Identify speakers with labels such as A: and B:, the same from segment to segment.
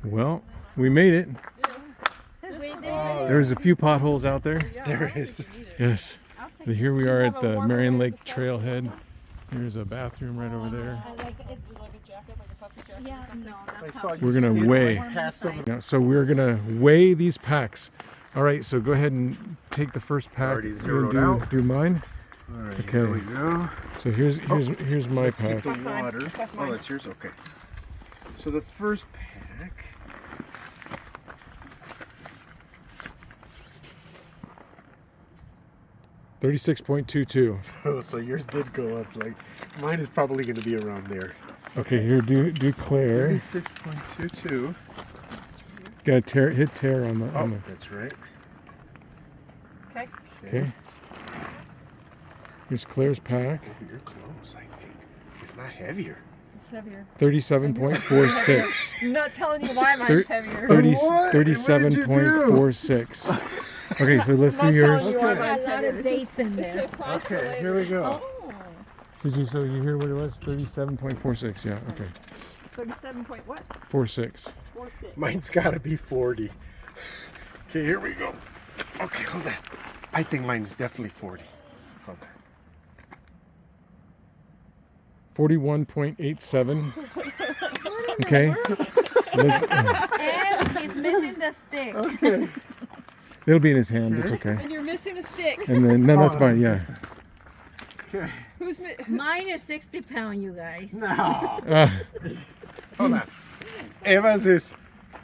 A: Well, we made it. There's a few potholes out there.
B: There is.
A: Yes. But here we are at the Marion Lake Trailhead. There's a bathroom right over there. We're gonna weigh. Yeah, so we're gonna weigh these packs. All right. So go ahead and take the first pack.
B: Already zeroed out.
A: Do mine.
B: All right.
A: Okay.
B: Here we go.
A: So here's my
B: Let's
A: pack.
B: get the water. Oh, that's yours. Okay. So the first pack.
A: 36.22.
B: Oh, so yours did go up. Like mine is probably going to be around there.
A: Okay, here do Claire.
B: 36.22.
A: Got to hit tear on the.
B: Oh, that's right.
C: Okay.
A: Okay. Here's Claire's pack.
B: Oh, you're close, I think. If not heavier.
C: It's heavier.
A: 37.46.
C: I'm not telling you why mine's heavier.
A: 37.46. Okay, so let's do yours.
C: You why mine's
D: a lot
C: heavier.
D: of dates in there.
B: Okay, here we go.
A: Did you hear what it was? 37.46. Yeah. Okay.
C: 37 point what?
A: 46.
C: 46.
B: Mine's got to be 40. Okay, here we go. Okay, hold on. I think mine's definitely 40. Hold on.
A: 41.87. Okay.
D: And he's missing the stick.
B: Okay.
A: It'll be in his hand. It's okay.
C: And you're missing a stick.
A: And then no, that's fine. Yeah.
B: Okay.
C: Who's
D: Mine is 60 pounds, you guys.
B: No.
A: Uh,
B: Hold on. Eva's is.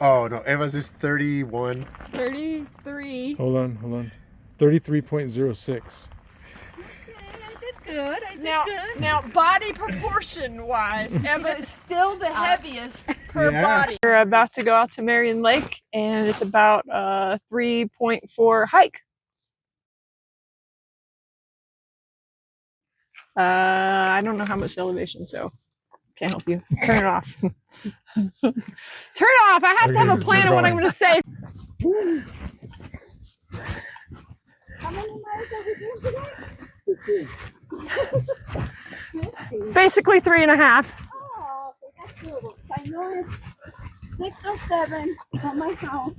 B: Oh no, Eva's is 31.
C: 33?
A: hold on. 33.06.
D: Good. I did good.
C: Now, body proportion wise, Emma is still the heaviest per
B: Yeah.
C: body. We're about to go out to Marion Lake, and it's about a 3.4 hike. I don't know how much elevation, so can't help you. Turn it off. Turn it off. I have to have a plan of what I'm going to say.
D: How many miles are we doing today?
C: Basically 3.5.
D: Oh, okay, that's doable. I know it's 6 or 7 on my phone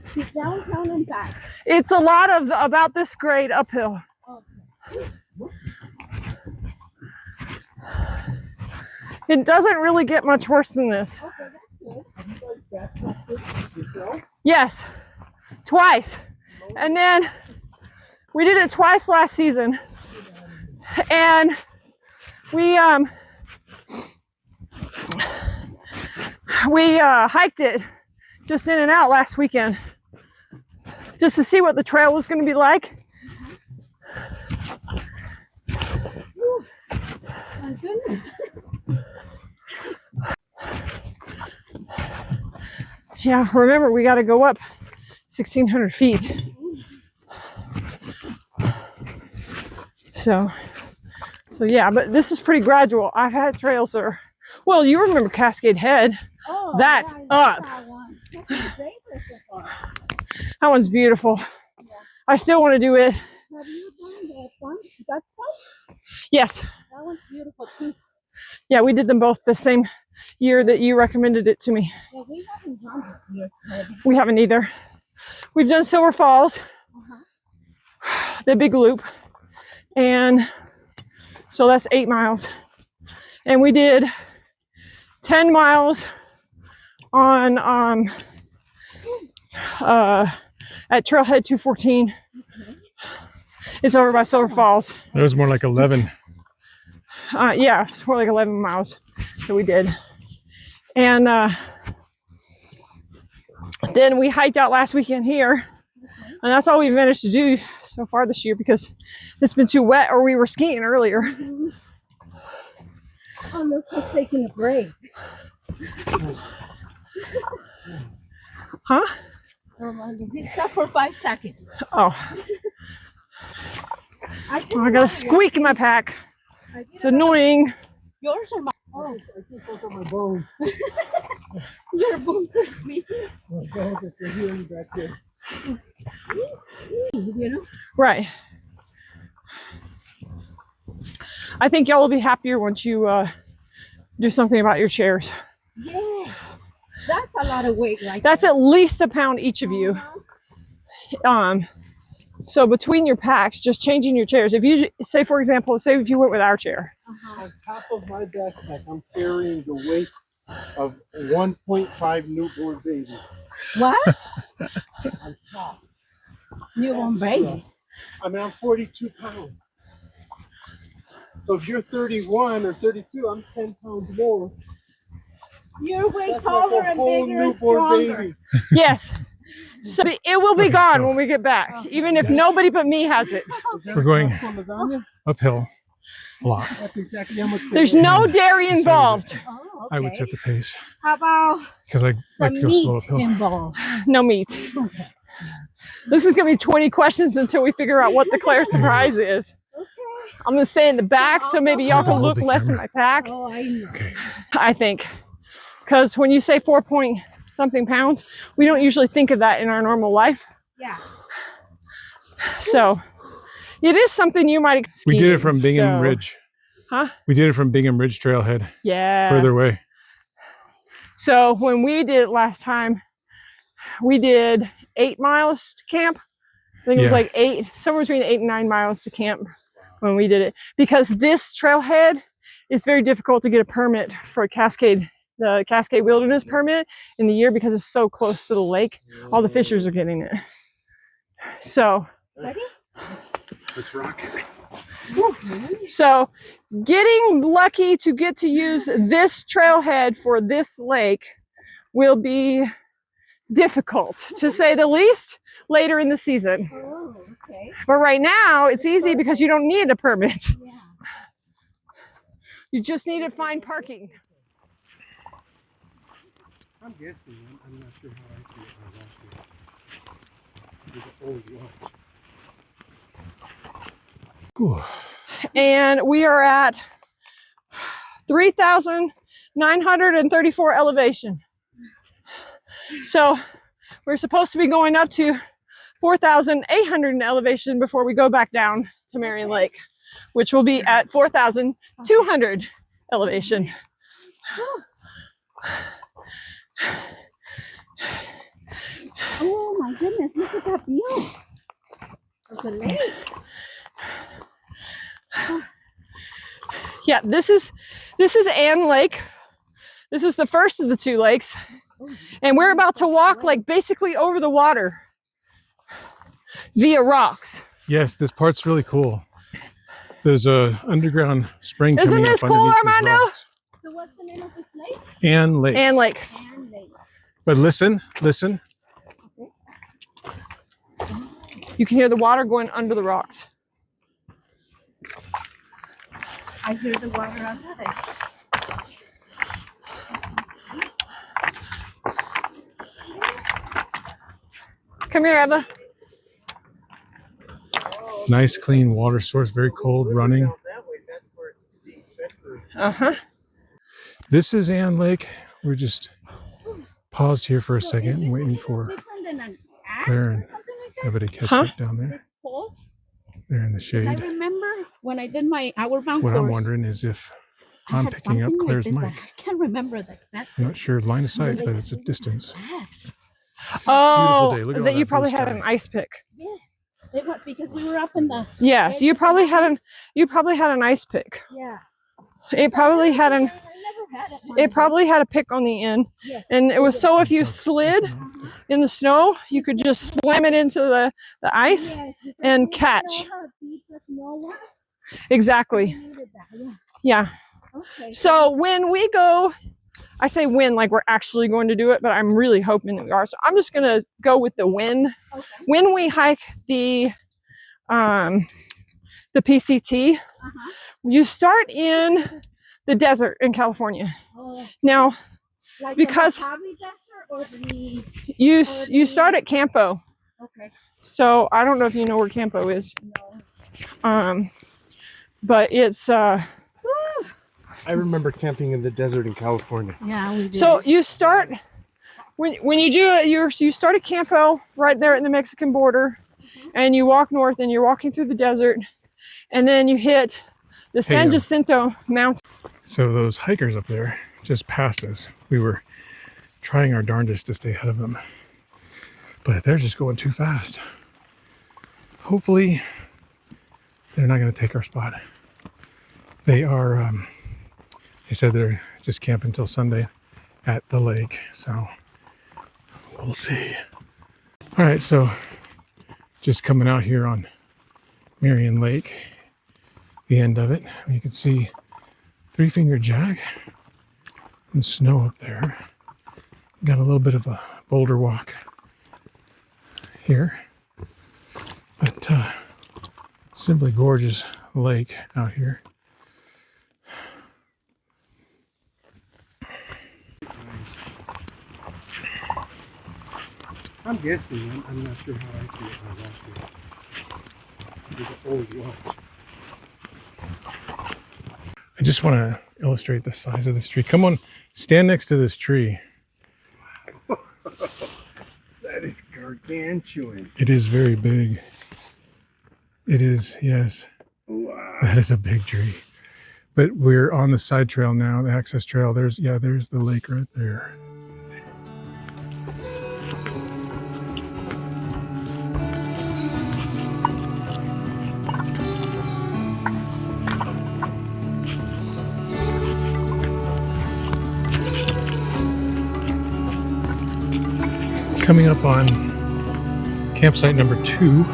D: to downtown and back.
C: It's a lot of about this grade uphill. It doesn't really get much worse than this. Yes, twice. And then we did it twice last season. And we hiked it just in and out last weekend just to see what the trail was going to be like.
D: My goodness.
C: Yeah, remember we got to go up 1,600 feet. So yeah, but this is pretty gradual. I've had trails that are, well, you remember Cascade Head.
D: Oh,
C: That's
D: yeah,
C: up.
D: That one. That's my favorite so far.
C: That one's beautiful. I still want to do it.
D: Have you done that one? That one?
C: Yes.
D: That one's beautiful too.
C: Yeah, we did them both the same year that you recommended it to me.
D: Yeah, we haven't done this year.
C: We haven't either. We've done Silver Falls, the big loop, and so that's 8 miles. And we did 10 miles on at Trailhead 214. It's over by Silver Falls.
A: That was more like 11.
C: Yeah, it's more like 11 miles that we did. And then we hiked out last weekend here. And that's all we've managed to do so far this year because it's been too wet, or we were skiing earlier.
D: Oh, look, he's taking a break.
C: Huh?
D: He stopped for 5 seconds.
C: Oh, I got a squeak in my pack. It's annoying.
D: Yours or mine? Oh, my bones. Your bones are squeaking. You know?
C: Right. I think y'all will be happier once you do something about your chairs.
D: Yes. That's a lot of weight, right?
C: That's at least a pound each of you. So between your packs, just changing your chairs. If you say, for example, say if you went with our chair.
B: On top of my backpack, I'm carrying the weight of 1.5 newborn babies.
D: What?
B: On top.
D: Newborn babies.
B: I mean, I'm 42 pounds. So if you're 31 or 32, I'm 10 pounds more.
D: You're way
B: That's
D: taller
B: like a
D: and
B: whole
D: bigger and
B: newborn
D: stronger.
B: baby.
C: Yes. So it will be
A: Okay,
C: gone
A: so-
C: when we get back, even if nobody but me has it.
A: We're going
B: Lasagna?
A: uphill a lot.
B: That's exactly how much.
C: There's no dairy involved.
D: Oh,
A: I would
D: okay.
A: set the pace
D: How about
A: because I like
D: some
A: to go slow
D: meat
A: uphill.
D: involved?
C: No meat. This is gonna be 20 questions until we figure out what the Claire surprise is.
D: Okay.
C: I'm gonna stay in the back so maybe y'all can look less in my pack,
D: Oh, I know.
A: Okay.
C: I think. Because when you say 4 point something pounds, we don't usually think of that in our normal life.
D: Yeah.
C: So it is something you might
A: We did it
C: skiing,
A: from Bingham
C: so-
A: Ridge.
C: Huh?
A: We did it from Bingham Ridge Trailhead,
C: Yeah.
A: further away.
C: So when we did it last time, we did 8 miles to camp. I think it was
A: Yeah.
C: like 8, somewhere between 8 and 9 miles to camp when we did it. Because this trailhead is very difficult to get a permit for the Cascade Wilderness permit in the year because it's so close to the lake. All the fishers are getting it. So,
B: Let's rock it.
C: so getting lucky to get to use this trailhead for this lake will be difficult, to say the least, later in the season.
D: Oh, okay.
C: But right now, it's easy because you don't need a permit.
D: Yeah.
C: You just need to find parking.
B: I'm guessing. I'm not sure how I feel about this. It's an old watch.
A: Ooh.
C: And we are at 3,934 elevation. So we're supposed to be going up to 4,800 in elevation before we go back down to Marion Lake, which will be at 4,200 elevation.
D: Oh my goodness, look at that view of the lake.
C: Yeah, this is Ann Lake. This is the first of the 2 lakes. And we're about to walk like basically over the water via rocks.
A: Yes, this part's really cool. There's a underground spring
C: Isn't
A: coming
C: this
A: up
C: cool,
A: underneath these
C: Armando?
A: rocks.
D: So what's the name of this lake?
A: Ann Lake.
C: Ann Lake.
D: Ann Lake.
A: But listen.
C: You can hear the water going under the rocks.
D: I hear the water under there.
C: Come here, Eva.
A: Nice clean water source, very cold, running.
B: That way, that's where it's being fed for.
C: Uh-huh.
A: This is Ann Lake. We're just paused here for a second, waiting for
D: Different than an axe
A: Claire
D: or
A: and
D: something like that?
A: Eva to catch
C: Huh?
A: up down there.
D: This pole?
A: They're in the
D: 'Cause I
A: shade.
D: remember when I did my hour-bound
A: What
D: course.
A: I'm wondering is if
D: I
A: I'm
D: had
A: picking up
D: something like
A: Claire's
D: this, but
A: mic.
D: I can't remember the exact.
A: I'm not sure line of sight,
D: They
A: but it's a
D: told me
A: distance.
D: axe.
C: Oh,
A: day. Look at all
C: that you
A: that blue
C: probably had
A: sky.
C: an ice pick.
D: Yes, they went because we were up in the.
C: Yeah, so you probably had an ice pick.
D: Yeah.
C: It probably had
D: I never had it.
C: it probably had a pick on the end.
D: Yes.
C: And it was so if you slid in the snow, you could just slam it into the ice.
D: Yes, because
C: and
D: we
C: catch.
D: didn't know how deep the snow was.
C: Exactly.
D: We needed that. Yeah.
C: Yeah.
D: Okay.
C: So when we go, I say when like we're actually going to do it, but I'm really hoping that we are. So I'm just gonna go with the when.
D: Okay.
C: When we hike the PCT, you start in the desert in California.
D: Oh,
C: Now
D: like
C: because-
D: the Mojave Desert or the.
C: you start at Campo.
D: Okay.
C: So I don't know if you know where Campo is.
D: No.
C: But it's
B: I remember camping in the desert in California.
D: Yeah, we did.
C: so you start when you do it, you start at Campo right there at the Mexican border, and you walk north and you're walking through the desert, and then you hit the San
A: Hey,
C: Jacinto Mountain.
A: So those hikers up there just passed us. We were trying our darndest to stay ahead of them. But they're just going too fast. Hopefully, they're not going to take our spot. They are, they said they're just camping until Sunday at the lake. So we'll see. All right, so just coming out here on Marion Lake, the end of it. You can see Three-Finger Jack and snow up there. Got a little bit of a boulder walk here, but simply gorgeous lake out here.
B: I'm guessing. I'm not sure how I feel about that. It's an old watch.
A: I just want to illustrate the size of this tree. Come on, stand next to this tree.
B: That is gargantuan.
A: It is very big. It is, yes.
B: Wow.
A: That is a big tree. But we're on the side trail now, the access trail. There's the lake right there. Coming up on campsite number 2.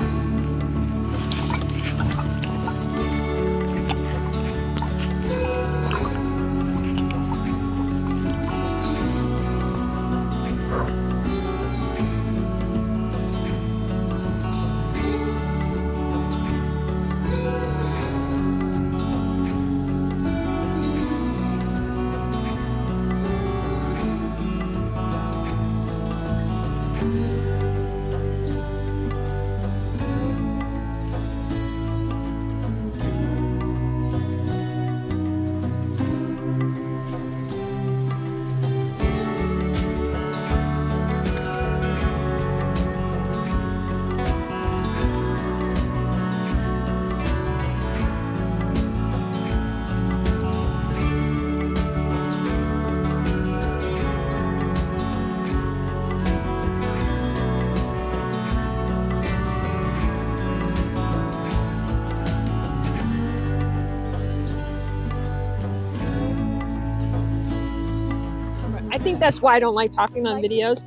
C: I think that's why I don't like talking on videos.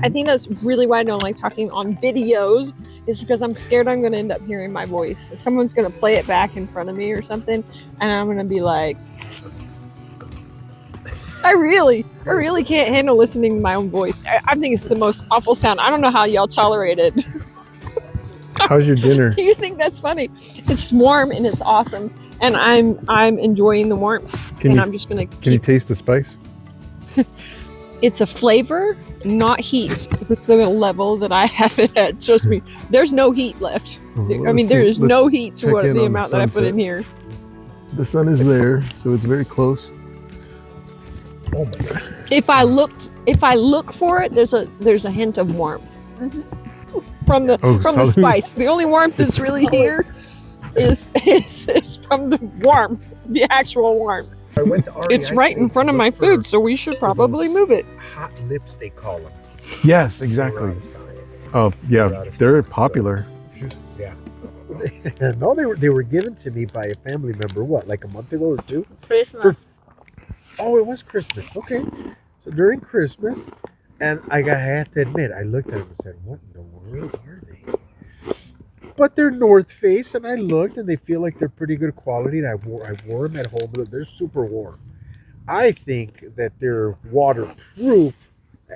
C: I think that's really why I don't like talking on videos, is because I'm scared I'm going to end up hearing my voice. Someone's going to play it back in front of me or something, and I'm going to be like, I really can't handle listening to my own voice. I think it's the most awful sound. I don't know how y'all tolerate it.
A: How's your dinner?
C: You think that's funny? It's warm and it's awesome, and I'm enjoying the warmth. I'm just going to
A: Can you taste the spice?
C: It's a flavor, not heat, with the level that I have it at. Trust me, there's no heat left. I mean, there is no heat to what the amount that I put in here.
A: The sun is there, so it's very close. Oh my gosh.
C: If I look for it, there's a hint of warmth from the spice. The only warmth that's really here is from the warmth, the actual warmth.
B: I went to
C: It's right in front of my food, so we should probably move it.
B: Hot lips, they call them.
A: Yes, exactly. Oh yeah, they're popular.
B: Yeah. No, they were given to me by a family member. What, like a month ago or 2?
D: Christmas.
B: Oh, it was Christmas. Okay, so during Christmas, and I have to admit, I looked at them and said, "What in the world are they?" But they're North Face, and I looked, and they feel like they're pretty good quality. And I wore them at home, but they're super warm. I think that they're waterproof.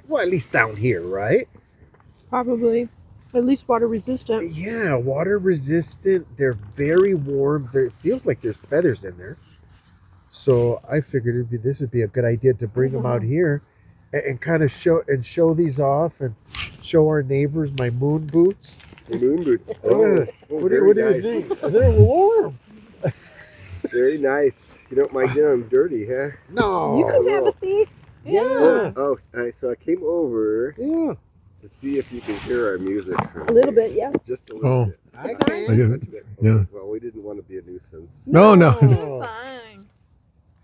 B: Well, at least down here, right?
C: Probably, at least water resistant.
B: Yeah, water resistant. They're very warm. It feels like there's feathers in there. So I figured this would be a good idea to bring them out here and kind of show these off and show our neighbors my moon boots.
E: Moon boots.
B: What do you think? They're warm.
E: Very nice. You don't mind getting them dirty, huh?
B: No.
D: You can have a seat.
B: Yeah.
E: Oh, so I came over
B: Yeah.
E: to see if you can hear our music.
C: A little bit, yeah.
E: Just a little
A: Oh.
E: bit.
B: I
A: I
B: can.
A: guess it- yeah.
E: Well, we didn't want to be a nuisance.
A: No.
C: Fine.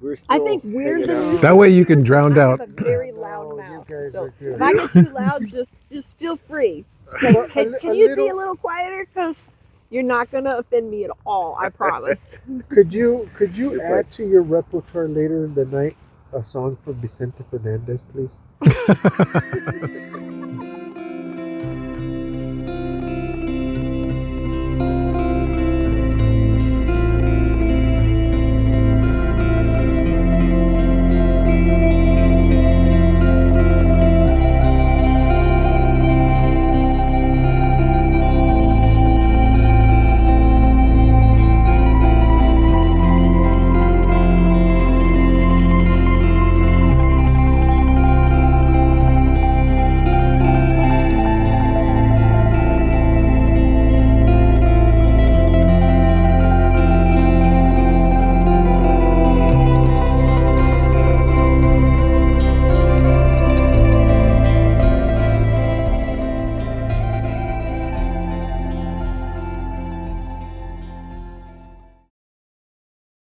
E: We're still
F: I think we're
E: hanging
F: the
E: out.
F: nuisance.
A: That way you can drown
F: I have
A: out.
F: a very
B: No,
F: loud
B: you
F: mouth.
B: guys
F: So
B: are good.
F: if I get too loud, just feel free. Say,
B: Well,
F: can you be a little quieter? Because you're not gonna offend me at all. I promise.
B: Could you
E: You're
B: add to your repertoire later in the night a song from Vicente Fernandez, please?